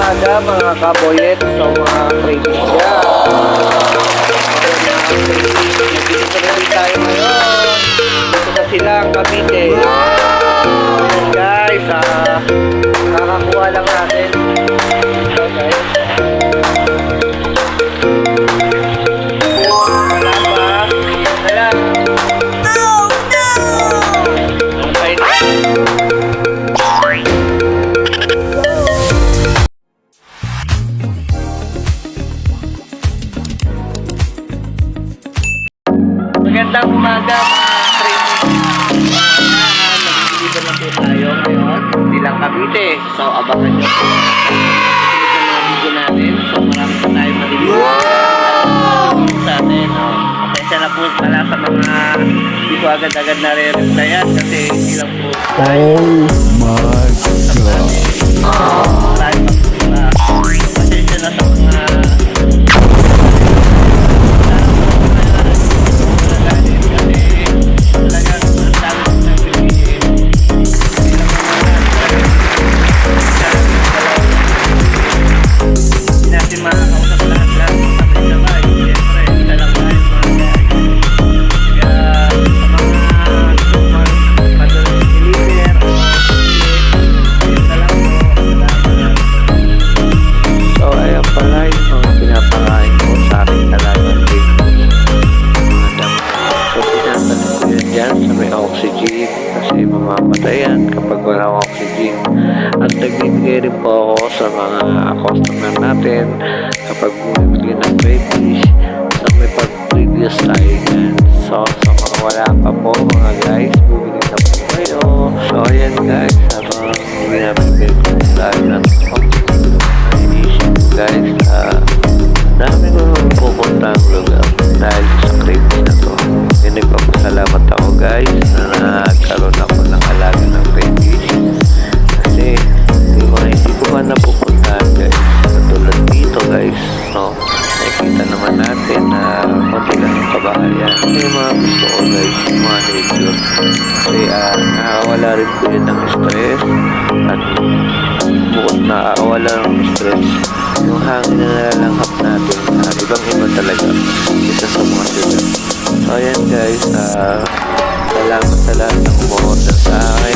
umaga mga kaboyet. So mga crazy dyan. Nandito na rin tayo ngayon. Dito na silang Cavite. Ayan guys, nakakuha lang natin. So guys. Wala pa. Wala. Oh no! Okay na. Magandang umaga mga crazy. Nagdidito na po tayo ngayon. Bilang Cavite. So abangan nyo po. Ito na mga video natin. So marami pa tayo malilimutan. Sa atin. Pasensya na po pala sa mga hindi ko agad-agad nare-replyan kasi hindi lang po tayo. Tayo pa po. Pasensya na sa mga oxygen kasi mamamatayan kapag walang oxygen. At nagbibigay rin po ako sa mga customer natin kapag bumibili ng previous na may pag-previous tayo yan. So sa mga wala pa po mga guys, bumili na po kayo. So ayan guys, habang binabigay ko tayo ng guys, dami ko pupunta ang lugar dahil sa crazy na to. Nagpapasalamat ako guys na nagkaroon ako ng alaga ng babies kasi hindi ko pa napupuntahan guys katulad dito guys. So nakikita naman natin na konti lang yung kabahayan. Yung mga gusto ko guys, yung mga nature kasi nakawala rin po yun ng stress at bukod nakawala ng stress yung hangin na nalalanghap natin ibang iba talaga isa sa mga sila. So ayan guys, salamat sa lahat ng umorder sa akin.